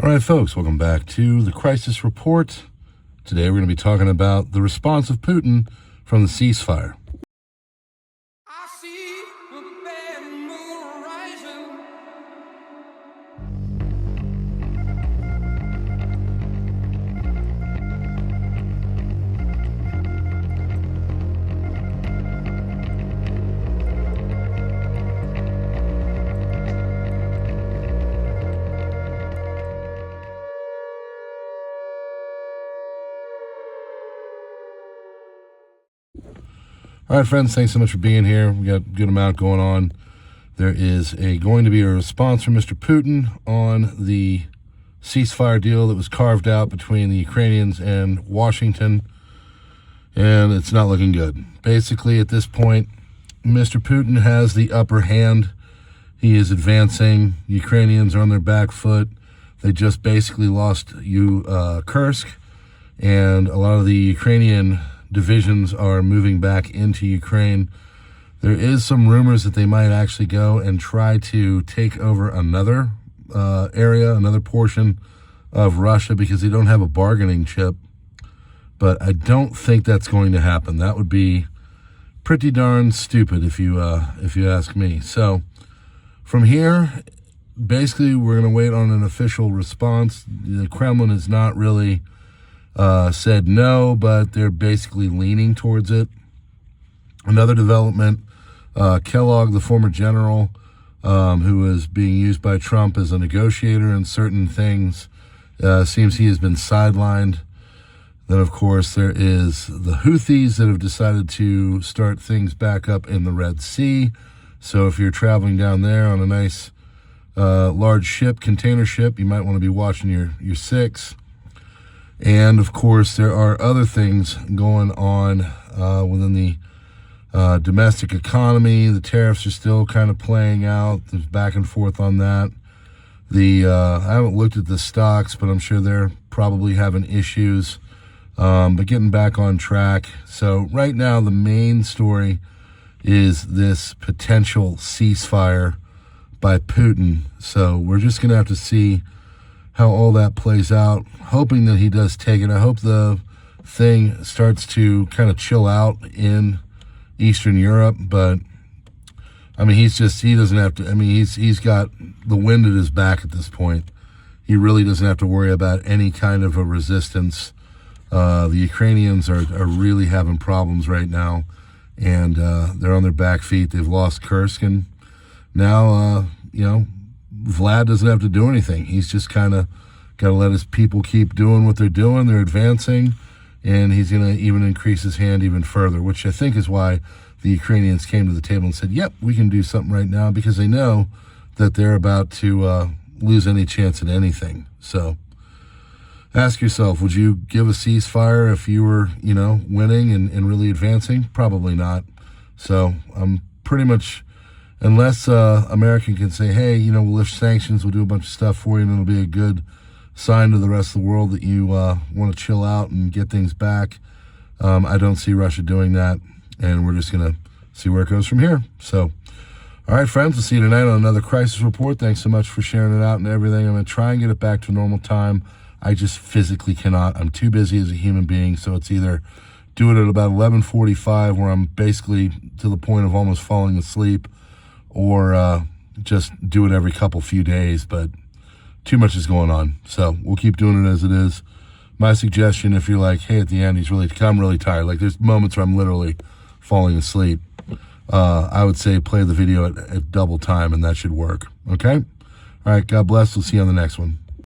All right, folks, welcome back to the Crisis Report. Today we're going to be talking about the response of Putin from the ceasefire. I see a bad moon rising. All right, friends, thanks so much for being here. We got a good amount going on. There is going to be a response from Mr. Putin on the ceasefire deal that was carved out between the Ukrainians and Washington, and it's not looking good. Basically, at this point, Mr. Putin has the upper hand. He is advancing. Ukrainians are on their back foot. They just basically lost Kursk, and a lot of the Ukrainian divisions are moving back into Ukraine. There is some rumors that they might actually go and try to take over another area, another portion of Russia, because they don't have a bargaining chip. But I don't think that's going to happen. That would be pretty darn stupid if you ask me. So from here, basically, we're going to wait on an official response. The Kremlin has not really said no, but they're basically leaning towards it. Another development, Kellogg, the former general, who is being used by Trump as a negotiator in certain things, seems he has been sidelined. Then, of course, there is the Houthis that have decided to start things back up in the Red Sea. So if you're traveling down there on a nice large ship, container ship, you might want to be watching your six. And, of course, there are other things going on within the domestic economy. The tariffs are still kind of playing out. There's back and forth on that. I haven't looked at the stocks, but I'm sure they're probably having issues, but getting back on track. So right now, the main story is this potential ceasefire by Putin. So we're just going to have to see how all that plays out, hoping that he does take it. I hope the thing starts to kind of chill out in Eastern Europe, but I mean, he doesn't have to, I mean, he's got the wind at his back at this point. He really doesn't have to worry about any kind of a resistance. The Ukrainians are really having problems right now, and they're on their back feet. They've lost Kursk, and now, Vlad doesn't have to do anything. He's just kind of got to let his people keep doing what they're doing. They're advancing, and he's going to even increase his hand even further, which I think is why the Ukrainians came to the table and said, yep, we can do something right now, because they know that they're about to lose any chance at anything. So ask yourself, would you give a ceasefire if you were, winning and really advancing? Probably not. So I'm pretty much, unless America can say, hey, we'll lift sanctions, we'll do a bunch of stuff for you, and it'll be a good sign to the rest of the world that you want to chill out and get things back. I don't see Russia doing that, and we're just going to see where it goes from here. So, all right, friends, we'll see you tonight on another Crisis Report. Thanks so much for sharing it out and everything. I'm going to try and get it back to normal time. I just physically cannot. I'm too busy as a human being, so it's either do it at about 11:45, where I'm basically to the point of almost falling asleep, or just do it every few days, but too much is going on. So we'll keep doing it as it is. My suggestion, if you're like, hey, at the end, I'm really tired. Like, there's moments where I'm literally falling asleep. I would say play the video at double time, and that should work. Okay? All right, God bless. We'll see you on the next one.